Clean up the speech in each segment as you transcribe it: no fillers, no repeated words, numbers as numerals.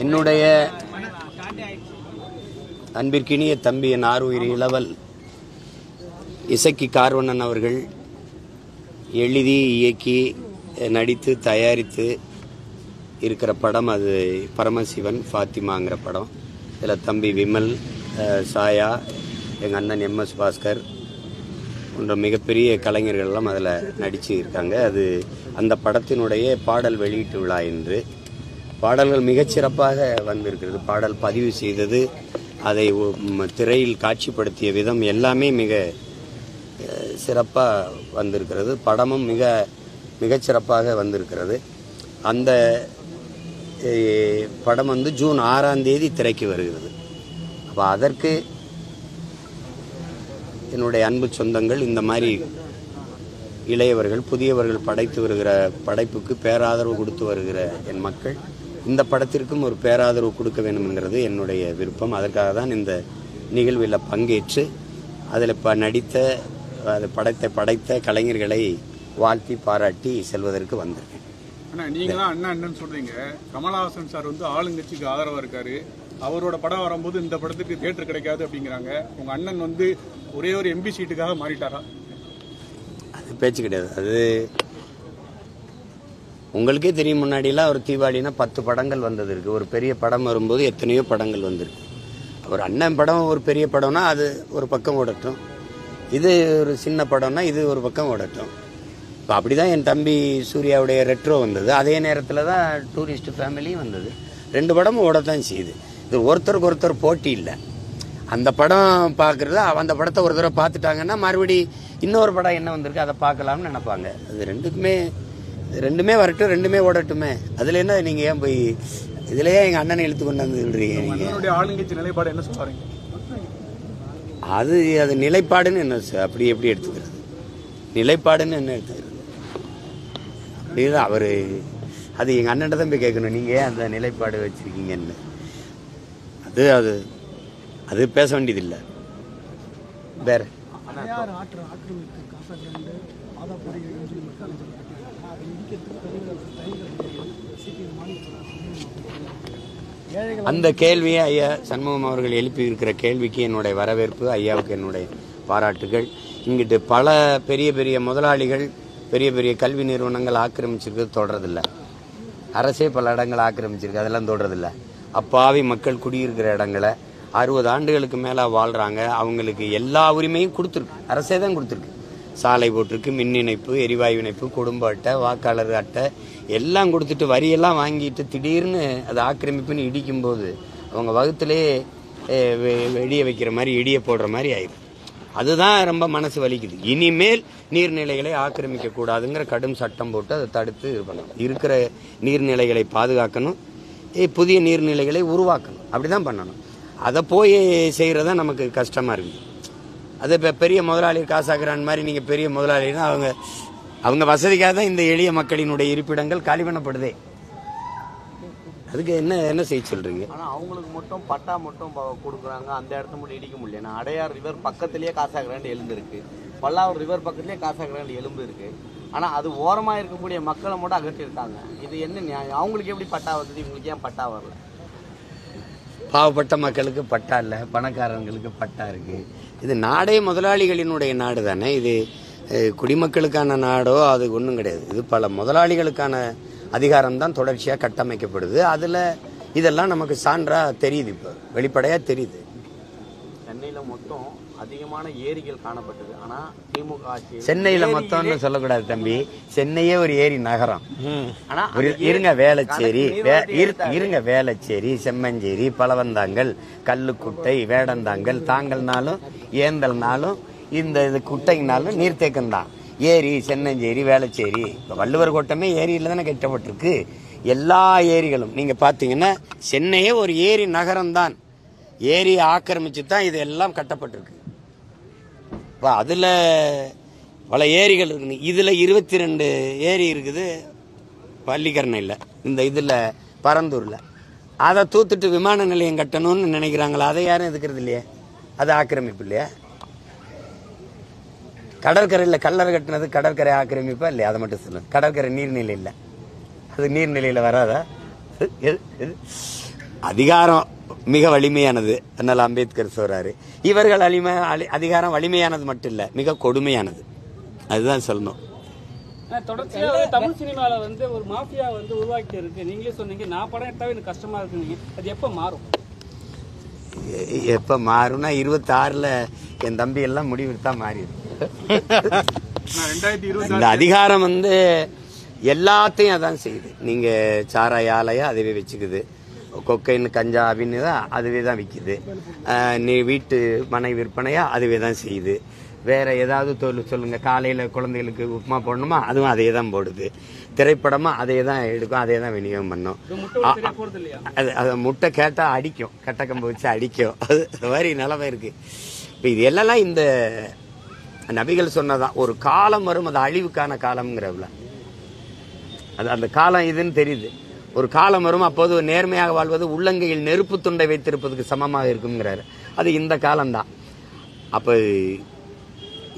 என்னுடைய அன்பிற்கினிய தம்பி என் ஆருயிர் இளவல் இசக்கி கார்வண்ணன் அவர்கள் எழுதி இயக்கி நடித்து தயாரித்து இருக்கிற படம் அது பரமசிவன் ஃபாத்திமாங்கிற படம். இதில் தம்பி விமல், சாயா, எங்கள் அண்ணன் MS பாஸ்கர் போன்ற மிகப்பெரிய கலைஞர்கள்லாம் அதில் நடித்து இருக்காங்க. அது அந்த படத்தினுடைய பாடல் வெளியீட்டு விழா என்று பாடல்கள் மிகச்சிறப்பாக வந்திருக்கிறது. பாடல் பதிவு செய்தது, அதை திரையில் காட்சிப்படுத்திய விதம் எல்லாமே மிக சிறப்பாக வந்திருக்கிறது. படமும் மிகச்சிறப்பாக வந்திருக்கிறது. அந்த படம் ஜூன் 6ஆம் தேதி திரைக்கு வருகிறது. அப்போ அதற்கு என்னுடைய அன்பு சொந்தங்கள், இந்த மாதிரி இளையவர்கள் புதியவர்கள் படைத்து வருகிற படைப்புக்கு பேராதரவு கொடுத்து வருகிற என் மக்கள் இந்த படத்திற்கும் ஒரு பேராதரவு கொடுக்க வேண்டும்ங்கிறது என்னுடைய விருப்பம். அதற்காக தான் இந்த நிகழ்வில் பங்கேற்று அதில் நடித்த படைத்த கலைஞர்களை வாழ்த்தி பாராட்டி செல்வதற்கு வந்திருக்கேன். ஆனால் நீங்கள் தான் அண்ணன் சொல்கிறீங்க. கமலஹாசன் சார் ஆளுங்கட்சிக்கு ஆதரவாக இருக்காரு. அவரோட படம் வரும்போது இந்த படத்துக்கு தியேட்டர் கிடைக்காது அப்படிங்கிறாங்க. உங்கள் அண்ணன் ஒரே ஒரு MP சீட்டுக்காக மாறிட்டாரா? அது பேச்சு கிடையாது. அது உங்களுக்கே தெரியும். முன்னாடியெல்லாம் ஒரு தீபாவளினா 10 படங்கள் வந்தது இருக்கு. ஒரு பெரிய படம் வரும்போது எத்தனையோ படங்கள் வந்திருக்கு. ஒரு அண்ணன் படம் ஒரு பெரிய படம்னா அது ஒரு பக்கம் ஓடட்டும், இது ஒரு சின்ன படம்னா இது ஒரு பக்கம் ஓடட்டும். இப்போ அப்படி தான் என் தம்பி சூர்யாவுடைய ரெட்ரோ வந்தது. அதே நேரத்தில் தான் டூரிஸ்ட் ஃபேமிலியும் வந்தது. 2 படமும் ஓடத்தான் செய்யுது. இது ஒருத்தருக்கு ஒருத்தர் போட்டி இல்லை. அந்த படம் பார்க்குறது, அந்த படத்தை ஒரு தடவை பார்த்துட்டாங்கன்னா மறுபடி இன்னொரு படம் என்ன வந்திருக்கு அதை பார்க்கலாம்னு நினைப்பாங்க. அது ரெண்டுமே வரட்டும், ரெண்டுமே ஓடட்டுமே. அதில் என்ன நீங்கள் ஏன் போய் இதுலேயே எங்கள் அண்ணனை இழுத்து கொண்டு வந்து சொல்கிறீங்க? நீங்கள் ஆளுங்கட்சி நிலைப்பாடு என்ன சொல்கிறீங்க? அது நிலைப்பாடுன்னு என்ன அப்படி எப்படி எடுத்துக்கிறது? நிலைப்பாடுன்னு என்ன எடுத்துக்கிறது? அப்படிதான் அவர் அது எங்கள் அண்ணன் தான் போய் கேட்கணும், நீங்கள் ஏன் அந்த நிலைப்பாடு வச்சுருக்கீங்கன்னு. அது பேச வேண்டியதில்லை. வேற அந்த கேள்வியை ஐயா சண்முகம் அவர்கள் எழுப்பி இருக்கிற கேள்விக்கு என்னுடைய வரவேற்பு, ஐயாவுக்கு என்னுடைய பாராட்டுகள். இங்கிட்டு பல பெரிய பெரிய முதலாளிகள், பெரிய பெரிய கல்வி நிறுவனங்கள் ஆக்கிரமிச்சிருக்கிறது தொடரதில்லை. அரசே பல இடங்கள் ஆக்கிரமிச்சிருக்கு, அதெல்லாம் தொடரதில்லை. அப்பாவி மக்கள் குடியிருக்கிற இடங்களை 60 ஆண்டுகளுக்கு மேலே வாழ்கிறாங்க. அவங்களுக்கு எல்லா உரிமையும் கொடுத்துருக்கு, அரசே தான் கொடுத்துருக்கு. சாலை போட்டிருக்கு, மின் இணைப்பு, எரிவாயு இணைப்பு, குடும்ப அட்டை, வாக்காளர் அட்டை எல்லாம் கொடுத்துட்டு வரியெல்லாம் வாங்கிட்டு திடீர்னு அது ஆக்கிரமிப்புன்னு இடிக்கும்போது அவங்க வகுத்திலே வெடிய வைக்கிற மாதிரி, இடிய போடுற மாதிரி ஆயிடுது. அதுதான் ரொம்ப மனசு வலிக்குது. இனிமேல் நீர்நிலைகளை ஆக்கிரமிக்க கூடாதுங்கிற கடும் சட்டம் போட்டு அதை தடுத்து இது பண்ணணும். இருக்கிற நீர்நிலைகளை பாதுகாக்கணும், புதிய நீர்நிலைகளை உருவாக்கணும். அப்படிதான் பண்ணணும். அதை போய் செய்கிறதா நமக்கு கஷ்டமாக இருக்குது. அது இப்போ பெரிய முதலாளி காசாக்குறான் மாதிரி நீங்கள் பெரிய முதலாளினா அவங்க வசதிக்காக தான் இந்த எளிய மக்களினுடைய இருப்பிடங்கள் காலி பண்ணப்படுதே. அதுக்கு என்ன செய்ய சொல்றீங்க? ஆனால் அவங்களுக்கு மட்டும் பட்டா மட்டும் கொடுக்குறாங்க, அந்த இடத்த மட்டும் இடிக்க முடியல. நான் அடையார் ரிவர் பக்கத்துலேயே காசாகிராண்டு எலும்பு இருக்குது, பல்லாவூர் ரிவர் பக்கத்துலேயே காசாகிராண்டு எலும்பு இருக்குது. ஆனால் அது ஓரமாக இருக்கக்கூடிய மக்களை மட்டும் அகற்றிருக்காங்க. இது என்ன நியாயம்? அவங்களுக்கு எப்படி பட்டா வருது, இவங்களுக்கு ஏன் பட்டா வரல? பாவப்பட்ட மக்களுக்கு பட்டா இல்லை, பணக்காரங்களுக்கு பட்டா இருக்கு. இது நாடே முதலாளிகளினுடைய நாடு தானே. இது குடிமக்களுக்கான நாடோ அது ஒன்றும் கிடையாது. இது பல முதலாளிகளுக்கான அதிகாரம் தான் தொடர்ச்சியாக கட்டமைக்கப்படுது. அதில் இதெல்லாம் நமக்கு சான்றா தெரியுது, இப்போ வெளிப்படையாக தெரியுது. சென்னையில் மொத்தம் அதிகமான ஏரிகள் காணப்பட்டது. ஆனால் திமுக ஆட்சி சென்னையில் மொத்தம்னு சொல்லக்கூடாது தம்பி, சென்னையே ஒரு ஏரி நகரம். இருங்க வேளச்சேரி, வேளச்சேரி, செம்மஞ்சேரி, பலவந்தாங்கல், கல்லுக்குட்டை, வேடந்தாங்கல், தாங்கல்னாலும் ஏந்தல்னாலும் இந்த குட்டைனாலும் நீர்த்தேக்கம் தான். ஏரி சென்னஞ்சேரி, வேளச்சேரி, வள்ளுவர் கோட்டமே ஏரியில் தானே கட்டப்பட்டிருக்கு. எல்லா ஏரிகளும் நீங்கள் பார்த்தீங்கன்னா சென்னையே ஒரு ஏரி நகரம் தான். ஏரியை ஆக்கிரமிச்சு தான் இது எல்லாம் கட்டப்பட்டிருக்கு. அதில் பல ஏரிகள் இருக்குது. இதில் 22 ஏரி இருக்குது பள்ளிக்கரணையில், இந்த இதில் பரந்தூரில். அதை தூத்துட்டு விமான நிலையம் கட்டணும்னு நினைக்கிறாங்களா? அதை யாரும் எதுக்கிறது இல்லையே. அது ஆக்கிரமிப்பு இல்லையா? கடற்கரையில் கல்லறை கட்டினது கடற்கரை ஆக்கிரமிப்பா இல்லையா? அதை மட்டும் சொல்லுங்க. கடற்கரை நீர்நிலை இல்லை, அது நீர்நிலையில் வராதா? அதிகாரம் மிக வலிமையானது, அதனால அம்பேத்கர் சொல்றாரு. இவர்கள் அதிகாரம் வலிமையானது மட்டும் இல்ல, மிக கொடுமையானது. அதுதான் சொல்லணும். தொடர்ச்சியாக தமிழ் சினிமால ஒரு மாஃபியா உருவாக்கி இருக்கு. நீங்களே சொன்னீங்க, நான் படம் எடுத்தாவே எனக்கு கஷ்டமா இருக்குங்க. அது எப்ப மாறும்? எப்ப மாறும்னா 26ல என் தம்பி எல்லாம் முடிவெடுத்தா மாறிடும். இந்த அதிகாரம் எல்லாத்தையும் அதான் செய்யுது. நீங்க சாராய ஆலையா அதுவே வச்சுக்குது, கொக்கைன்னு கஞ்சா அப்படின்னு தான் அதுவே தான் விற்கிது. நீ வீட்டு மனை விற்பனையா அதுவே தான் செய்யுது. வேற ஏதாவது தொழில் சொல்லுங்க, காலையில குழந்தைகளுக்கு உப்புமா போடணுமா அதுவும் அதே தான் போடுது. திரைப்படமா அதே தான் எடுக்கும், அதே தான் விநியோகம் பண்ணும். அது முட்டை கேட்டா அடிக்கும், கட்டக்கம்பு வச்சு அடிக்கும். அது மாதிரி நிலைமை இருக்கு. இப்ப இது எல்லாம் இந்த நபிகள் சொன்னதான். ஒரு காலம் வரும், அது அழிவுக்கான காலம்ங்கிறவுல அது அந்த காலம் இதுன்னு தெரியுது. ஒரு காலம் வரும், அப்போது நேர்மையாக வாழ்வது உள்ளங்கையில் நெருப்பு துண்டை வைத்திருப்பதுக்கு சமமாக இருக்குங்கிறாரு. அது இந்த காலம்தான். அப்ப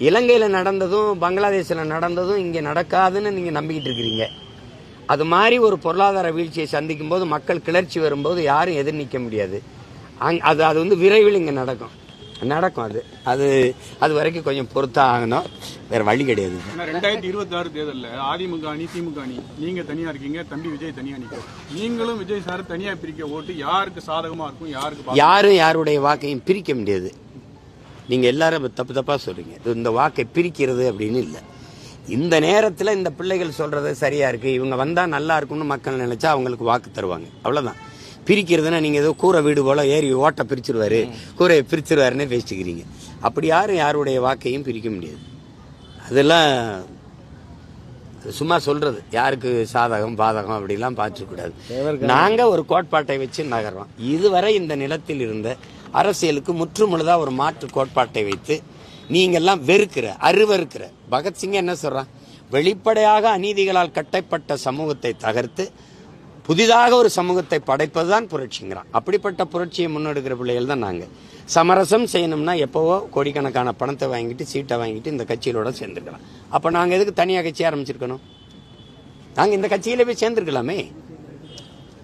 இலங்கையில நடந்ததும் பங்களாதேஷில் நடந்ததும் இங்க நடக்காதுன்னு நீங்க நம்பிக்கிட்டு இருக்கிறீங்க. அது மாதிரி ஒரு பொருளாதார வீழ்ச்சியை சந்திக்கும் போது, மக்கள் கிளர்ச்சி வரும்போது யாரும் எதிர் நிற்க முடியாது. அது விரைவில் இங்க நடக்கும். அது வரைக்கும் கொஞ்சம் பொறுத்தா ஆகணும், வேற வழி கிடையாது. 2026 தேர்தலில் அதிமுக அணி, திமுக அணி, நீங்க தனியா இருக்கீங்க, தம்பி விஜய் தனியா நிற்கும். நீங்களும் விஜய் சார் தனியா பிரிக்க ஓட்டு யாருக்கு சாதகமா இருக்கும், யாரும் யாருடைய வாக்கையும் பிரிக்க முடியாது. நீங்க எல்லாரும் தப்பா சொல்றீங்க. இந்த வாக்கை பிரிக்கிறது அப்படின்னு இல்லை. இந்த நேரத்தில் இந்த பிள்ளைகள் சொல்றது சரியா இருக்கு, இவங்க வந்தா நல்லா இருக்கும்னு மக்கள் நினைச்சா அவங்களுக்கு வாக்கு தருவாங்க, அவ்வளவுதான். பிரிக்கிறதுனா நீங்க ஏதோ கூரை வீடு போல ஏறி ஓட்ட பிரிச்சிருவாரு, கூரையை பிரிச்சிருவாருன்னு பேசிக்கிறீங்க. அப்படி யாரும் யாருடைய வாக்கையும் பிரிக்க முடியாது. அதெல்லாம் சும்மா சொல்றது, யாருக்கு சாதகம் பாதகம் அப்படிலாம் பார்த்துக்கூடாது. நாங்க ஒரு கோட்பாட்டை வச்சு நகர்றோம். இதுவரை இந்த நிலத்தில் இருந்த அரசியலுக்கு முற்றுமுழுதா ஒரு மாற்று கோட்பாட்டை வைத்து நீங்கெல்லாம் அருவருக்கிற பகத்சிங் என்ன சொல்றான்? வெளிப்படையாக அநீதிகளால் கட்டப்பட்ட சமூகத்தை தகர்த்து புதிதாக ஒரு சமூகத்தை படைப்பதுதான் புரட்சிங்கிறான். அப்படிப்பட்ட புரட்சியை முன்னெடுக்கிற பிள்ளைகள் தான் நாங்க. சமரசம் செய்யணும்னா எப்பவோ கோடிக்கணக்கான பணத்தை வாங்கிட்டு சீட்டை வாங்கிட்டு இந்த கட்சியிலோட சேர்ந்துருக்கலாம். அப்ப நாங்க எதுக்கு தனியா கட்சி ஆரம்பிச்சிருக்கணும்? நாங்க இந்த கட்சியில போய் சேர்ந்திருக்கலாமே,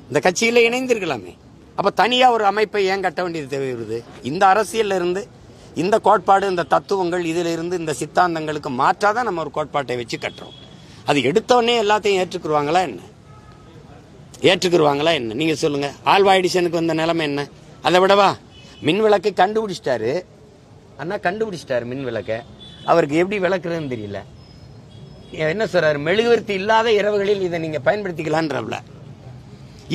இந்த கட்சியில இணைந்திருக்கலாமே. அப்ப தனியா ஒரு அமைப்பை ஏன் கட்ட வேண்டியது தேவை வருது? இந்த அரசியல்ல இருந்து, இந்த கோட்பாடு, இந்த தத்துவங்கள், இதுல இருந்து இந்த சித்தாந்தங்களுக்கு மாற்றாதான் நம்ம ஒரு கோட்பாட்டை வச்சு கட்டுறோம். அது எடுத்தவொடனே எல்லாத்தையும் ஏற்றுக்குருவாங்களா என்ன? நீங்க சொல்லுங்க. ஆல்வா எடிசனுக்கு வந்த நிலைமை என்ன? அதை விடவா? மின் விளக்கை கண்டுபிடிச்சிட்டாரு அண்ணா, மின் விளக்க. அவருக்கு எப்படி விளக்குறதுன்னு தெரியல. என்ன சொல்றாரு? மெழுகுவர்த்தி இல்லாத இரவுகளில் இதை நீங்க பயன்படுத்திக்கலான்றவள.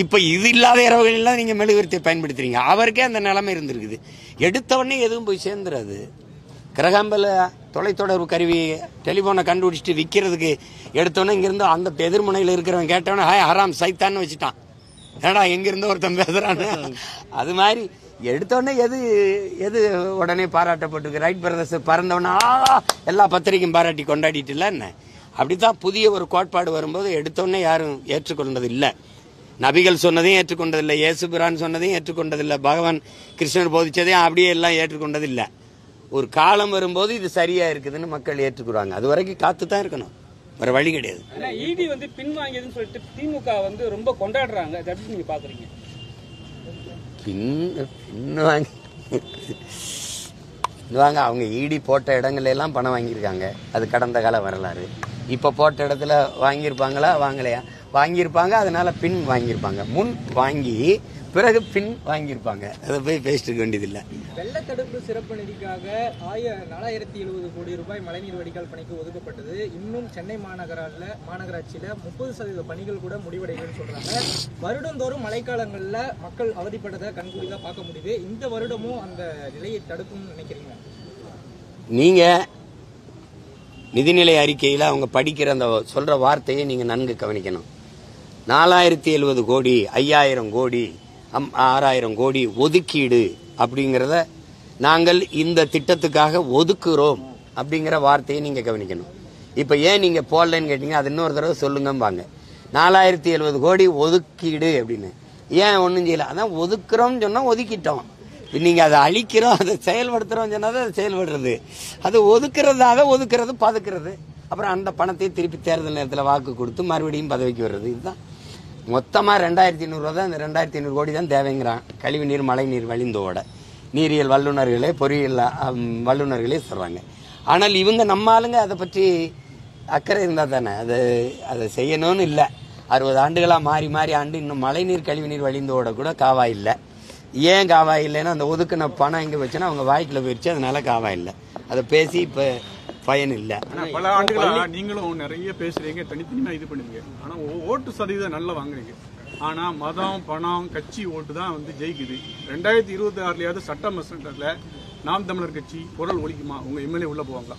இப்ப இது இல்லாத இரவுகளில் நீங்க மெழுகுவர்த்தியை பயன்படுத்துறீங்க. அவருக்கே அந்த நிலைமை இருந்திருக்குது. எடுத்தவொடனே எதுவும் போய் சேர்ந்துறாது. கிரகாம்பல தொலைத்தொடர்பு கருவி டெலிபோனை கண்டுபிடிச்சிட்டு விற்கிறதுக்கு எடுத்தோன்னே இங்கிருந்து அந்த எதிர்முனையில் இருக்கிறவன் கேட்டவன ஹராம் சைத்தான்னு வச்சுட்டான். ஏடா எங்கிருந்து ஒருத்தன் பேசுறான்னு. அது மாதிரி எடுத்தோடனே எது உடனே பாராட்டப்பட்டிருக்கு. ரைட் பிரதர்ஸ் பறந்தவனா எல்லா பத்திரிக்கையும் பாராட்டி கொண்டாடிட்டு இல்ல என்ன? அப்படித்தான் புதிய ஒரு கோட்பாடு வரும்போது எடுத்தோடனே யாரும் ஏற்றுக்கொண்டது இல்லை. நபிகள் சொன்னதையும் ஏற்றுக்கொண்டதில்லை, இயேசு பிரான் சொன்னதையும் ஏற்றுக்கொண்டதில்லை, பகவான் கிருஷ்ணர் போதிச்சதையும் அப்படியே எல்லாம் ஏற்றுக்கொண்டதில்லை. ஒரு காலம் வரும்போது இது சரியா இருக்குதுன்னு மக்கள் ஏற்றுக்குறாங்க. அது வரைக்கும் காத்து தான் இருக்கணும், வேற வழி கிடையாது. ஈடி பின்வாங்கியதுன்னு சொல்லிட்டு திமுக ரொம்ப கொண்டாடுறாங்க. அதை எப்படி நீங்க பாக்குறீங்க? பின்வாங்க அவங்க ஈடி போட்ட இடங்கள்ல எல்லாம் பணம் வாங்கியிருக்காங்க. அது கடந்த கால வரலாறு. இப்ப போட்ட இடத்துல வாங்கியிருப்பாங்களா? வாங்கலையா? வாங்கியிருப்பாங்க. அதனால பின் வாங்கியிருப்பாங்க. முன் வாங்கி பிறகு பின் வாங்கியிருப்பாங்க. அதை போய் பேசிட்டு இருக்க வேண்டியதில்லை. வெள்ளத்தடுப்பு சிறப்பு நிதிக்காக 4070 கோடி ரூபாய் மழைநீர் வடிகால் பணிக்கு ஒதுக்கப்பட்டது. இன்னும் சென்னை மாநகராட்சியில 30% பணிகள் கூட முடிவடைகள்னு சொல்றாங்க. வருடந்தோறும் மழைக்காலங்கள்ல மக்கள் அவதிப்பட்டதை கண்கூடியா பார்க்க முடியுது. இந்த வருடமும் அந்த நிலையை தடுக்கும்னு நினைக்கிறீங்க? நீங்க நிதிநிலை அறிக்கையில் அவங்க படிக்கிற அந்த சொல்ற வார்த்தையை நீங்க நன்கு கவனிக்கணும். 4070 கோடி, 5000 கோடி, 6000 கோடி ஒதுக்கீடு அப்படிங்கிறத நாங்கள் இந்த திட்டத்துக்காக ஒதுக்குறோம் அப்படிங்கிற வார்த்தையை நீங்க கவனிக்கணும். இப்ப ஏன் நீங்க போடலன்னு கேட்டீங்க, அது இன்னொரு தடவை சொல்லுங்கம்பாங்க. 4070 கோடி ஒதுக்கீடு அப்படின்னு ஏன் ஒன்றும் செய்யல? அதான் ஒதுக்குறோம்னு சொன்னா ஒதுக்கிட்டோம். நீங்க அதை அழிக்கிறோம், அதை செயல்படுத்துறோம் சொன்னா அதை செயல்படுறது. அது ஒதுக்குறது பதுக்குறது. அப்புறம் அந்த பணத்தை திருப்பி தேர்தல் நேரத்தில் வாக்கு கொடுத்து மறுபடியும் பதவிக்கு வர்றது. இதுதான் மொத்தமாக 2500 ரூபா தான், இந்த 2500 கோடி தான் தேவைங்கிறான். கழிவு நீர் மழை நீர் வழிந்தோட நீரியல் வல்லுநர்களே பொறியியல் வல்லுநர்களே சொல்கிறாங்க. ஆனால் இவங்க நம்ம ஆளுங்க அதை பற்றி அக்கறை இருந்தால் தானே அதை செய்யணும்னு இல்லை. 60 ஆண்டுகளாக மாறி மாறி ஆண்டு இன்னும் மழை நீர் கழிவு நீர் வழிந்தோட கூட காவாய் இல்லை. ஏன் காவாய் இல்லைன்னா அந்த ஒதுக்குன பணம் எங்கே வச்சுன்னா அவங்க வாய்க்குள்ள போயிடுச்சு, அதனால காவாய் இல்லை. அதை பேசி இப்போ பயன் இல்லை. பல ஆண்டுகளா நீங்களும் நிறைய பேசுறீங்க, தனித்தனியா இது பண்ணுவீங்க. ஆனா ஓட்டு சதவீதம் நல்லா வாங்குறீங்க. ஆனா மதம் பணம் கட்சி ஓட்டு தான் வந்து ஜெயிக்குது. 2026 சட்டமன்றத்துல நாம் தமிழர் கட்சி குரல் ஒலிக்குமா? உங்க எம்எல்ஏ உள்ள போவாங்களா?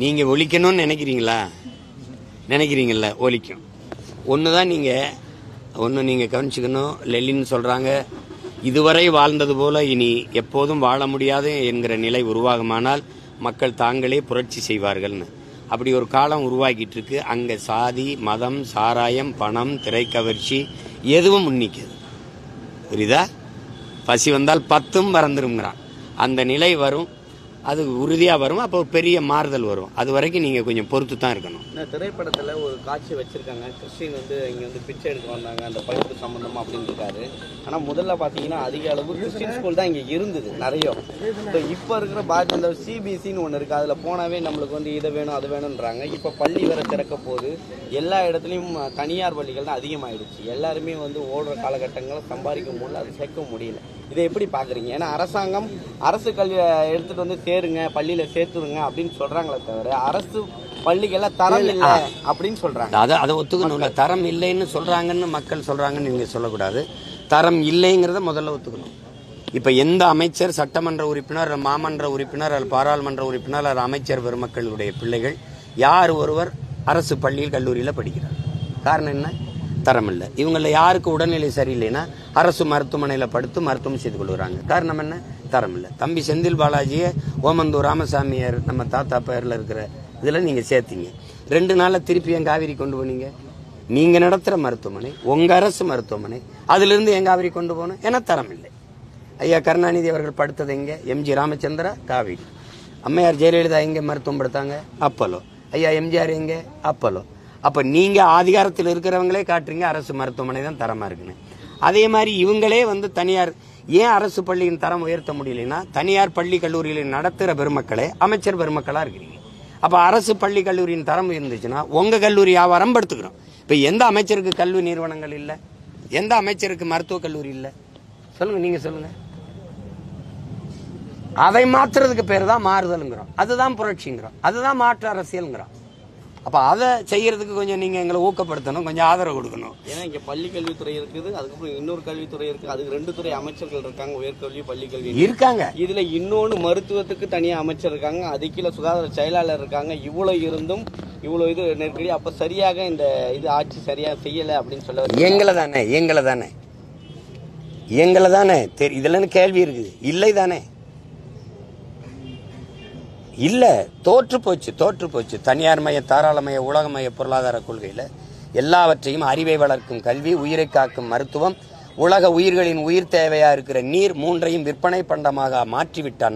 நீங்க ஒலிக்கணும்னு நினைக்கிறீங்கல்ல, ஒலிக்கும். ஒண்ணுதான் நீங்க கவனிச்சுக்கணும். லெலின்னு சொல்றாங்க, இதுவரை வாழ்ந்தது போல இனி எப்போதும் வாழ முடியாது என்கிற நிலை உருவாகுமானால் மக்கள் தாங்களே புரட்சி செய்வார்கள்னு. அப்படி ஒரு காலம் உருவாக்கிட்டு இருக்கு. அங்க சாதி மதம் சாராயம் பணம் திரைக்கவர்ச்சி எதுவும் முன்னிக்குது. புரியுதா? பசி வந்தால் 10ம் மறந்துருங்கிறான். அந்த நிலை வரும், அது உறுதியா வரும். அப்போ பெரிய மாறுதல் வரும். அது வரைக்கும் நீங்க கொஞ்சம் பொறுத்து தான் இருக்கணும். திரைப்படத்துல ஒரு காட்சி வச்சிருக்காங்க, கிறிஸ்டின் வந்து இங்க வந்து பிச்சை எடுக்க வந்தாங்க அந்த படிப்பு சம்பந்தமா அப்படின்னு இருக்காரு. ஆனா முதல்ல பாத்தீங்கன்னா அதிக அளவு கிறிஸ்டின் ஸ்கூல் தான் இங்க இருந்தது நிறைய. இப்ப இருக்கிற பாஜக சிபிஎஸ்சின்னு ஒண்ணு இருக்கு, அதுல போனாவே நம்மளுக்கு வந்து இதை வேணும் அது வேணும்ன்றாங்க. இப்ப பள்ளி வேற திறக்க போது, எல்லா இடத்துலயும் தனியார் பள்ளிகள் தான் அதிகமாயிடுச்சு. எல்லாருமே வந்து ஓடுற காலகட்டங்களை சம்பாதிக்க முடியல, அது சேர்க்க முடியல. இதை எப்படி பாக்குறீங்க? ஏன்னா அரசாங்கம் அரசு கல்வியை எடுத்துட்டு வந்து சேருங்க, பள்ளியில சேர்த்துருங்க அப்படின்னு சொல்றாங்களே தவிர அரசு பள்ளிகள்ல தரம் இல்லை அப்படின்னு சொல்றாங்க. அதை ஒத்துக்கணும்ல. தரம் இல்லைன்னு சொல்றாங்கன்னு மக்கள் சொல்றாங்கன்னு நீங்க சொல்லக்கூடாது. தரம் இல்லைங்கிறத முதல்ல ஒத்துக்கணும். இப்ப எந்த அமைச்சர் சட்டமன்ற உறுப்பினர் மாமன்ற உறுப்பினர் பாராளுமன்ற உறுப்பினர் அமைச்சர் பெருமக்களுடைய பிள்ளைகள் யார் ஒருவர் அரசு பள்ளியில் கல்லூரியில படிக்கிறார்? காரணம் என்ன? தரம் இல்லை. இவங்கள யாருக்கு உடல்நிலை சரியில்லைன்னா அரசு மருத்துவமனையில் படுத்து மருத்துவம் செய்து கொள்கிறாங்க. காரணம் என்ன? தரம் இல்லை. தம்பி செந்தில் பாலாஜியை ஓமந்தூர் ராமசாமியார் நம்ம தாத்தா பேரில் இருக்கிற இதில் நீங்கள் சேர்த்தீங்க. 2 நாளில் திருப்பி என் காவிரி கொண்டு போனீங்க. நீங்கள் நடத்துகிற மருத்துவமனை உங்கள் அரசு மருத்துவமனை, அதிலிருந்து என் காவிரி கொண்டு போகணும். ஏன்னா தரம் இல்லை. ஐயா கருணாநிதி அவர்கள் படுத்தது எங்கே? எம்ஜி ராமச்சந்திரா காவிரி. அம்மையார் ஜெயலலிதா எங்கே மருத்துவம் படுத்தாங்க? அப்பலோ. ஐயா எம்ஜிஆர் எங்கே? அப்பலோ. அப்போ நீங்கள் அதிகாரத்தில் இருக்கிறவங்களே காட்டுறீங்க அரசு மருத்துவமனை தான் தரமாக இருக்குன்னு. அதே மாதிரி இவங்களே வந்து தனியார் ஏன் அரசு பள்ளியின் தரம் உயர்த்த முடியலைன்னா தனியார் பள்ளி கல்லூரிகளில் நடத்துகிற பெருமக்களே அமைச்சர் பெருமக்களாக இருக்கிறீங்க. அப்போ அரசு பள்ளி கல்லூரியின் தரம் இருந்துச்சுன்னா உங்கள் கல்லூரி வியாபாரம் படுத்துக்கிறோம். இப்போ எந்த அமைச்சருக்கு கல்வி நிறுவனங்கள் இல்லை? எந்த அமைச்சருக்கு மருத்துவக் கல்லூரி இல்லை? சொல்லுங்க, நீங்க சொல்லுங்க. அதை மாற்றுறதுக்கு பேர் தான் மாறுதலுங்கிறோம். அதுதான் புரட்சிங்கிறோம். அதுதான் மாற்று அரசியல்ங்கிறோம். அப்ப அதை செய்யறதுக்கு கொஞ்சம் நீங்க எங்களை ஊக்கப்படுத்தணும், கொஞ்சம் ஆதரவு கொடுக்கணும். ஏன்னா இங்க பள்ளி கல்வித்துறை இருக்குது, அதுக்கப்புறம் இன்னொரு கல்வித்துறை இருக்கு, அதுக்கு 2 துறை அமைச்சர்கள் இருக்காங்க, உயர்கல்வி பள்ளி கல்வி இருக்காங்க. இதுல இன்னொன்னு மருத்துவத்துக்கு தனியா அமைச்சர் இருக்காங்க, அதுக்குள்ள சுகாதார செயலாளர் இருக்காங்க. இவ்வளவு இருந்தும் இவ்வளவு இது நெருக்கடி. அப்ப சரியாக இந்த இது ஆட்சி சரியா செய்யல அப்படின்னு சொல்ல எங்களை தானே இதுல கேள்வி இருக்குது. இல்லை தானே? இல்ல, தோற்று போச்சு. தனியார் மய தாராளமய உலகமய பொருளாதார கொள்கையில எல்லாவற்றையும் அறிவை வளர்க்கும் கல்வி, உயிரை காக்கும் மருத்துவம், உலக உயிர்களின் உயிர் தேவையா இருக்கிற நீர் 3ஐயும் விற்பனை பண்டமாக மாற்றிவிட்ட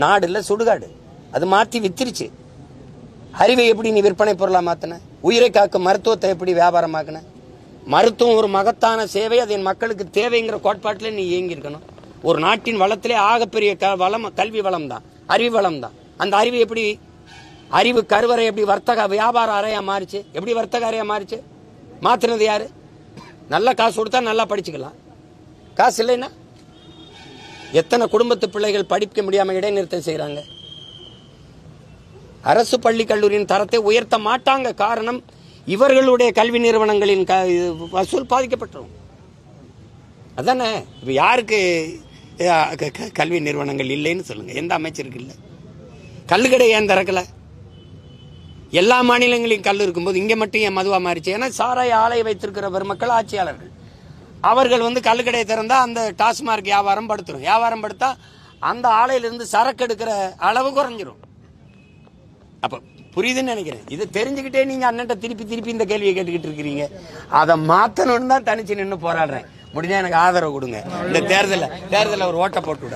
நாடுல சுடுகாடு. அது மாற்றி வித்திருச்சு. அறிவை எப்படி நீ விற்பனை பொருளா மாத்தின? உயிரை காக்கும் மருத்துவத்தை எப்படி வியாபாரமாக்குன? மருத்துவம் ஒரு மகத்தான சேவை, அது என் மக்களுக்கு தேவைங்கிற கோட்பாட்டில் நீ இயங்கி இருக்கணும். ஒரு நாட்டின் வளத்திலே ஆகப்பெரிய வளம் கல்வி வளம் தான், அறிவு வளம் தான். அந்த அறிவு கருவறை எப்படி வர்த்தக வியாபார அறையா மாறிச்சு? எப்படி வர்த்தக அறையா மாறிச்சு? மாத்தினது யாரு? நல்ல காசு கொடுத்தா நல்லா படிச்சுக்கலாம். காசு இல்லைன்னா எத்தனை குடும்பத்து பிள்ளைகள் படிக்க முடியாம இடைநிறுத்தம் செய்யறாங்க. அரசு பள்ளி கல்லூரியின் தரத்தை உயர்த்த மாட்டாங்க. காரணம், இவர்களுடைய கல்வி நிறுவனங்களின் வசூல் பாதிக்கப்பட்டோம். அதானே? இப்ப யாருக்கு கல்வி நிறுவனங்கள் இல்லைன்னு சொல்லுங்க. எந்த அமைச்சருக்கு இல்லை? கல்லுக்கடை ஏன் திறக்கல? எல்லா மாநிலங்களிலும் கல் இருக்கும்போது இங்க மட்டும் ஏன் மதுவா மாறிச்சு? ஏன்னா சாராய ஆலை வைத்திருக்கிற பெருமக்கள் ஆட்சியாளர்கள் அவர்கள் வந்து கல்லுக்கடையை திறந்தா அந்த டாஸ்மார்க் வியாபாரம் படுத்துரும். வியாபாரம் படுத்தா அந்த ஆலையிலிருந்து சரக்கு எடுக்கிற அளவு குறைஞ்சிரும். அப்ப புரியுதுன்னு நினைக்கிறேன். இதை தெரிஞ்சுக்கிட்டே நீங்க அண்ணன்ட்ட திருப்பி இந்த கேள்வியை கேட்டுக்கிட்டு இருக்கிறீங்க. அதை மாத்தணும்னு தான் தனிச்சு நின்று போராடுறேன். முடிஞ்சா எனக்கு ஆதரவு கொடுங்க. இந்த தேர்தலில் ஒரு ஓட்டை போட்டு விட.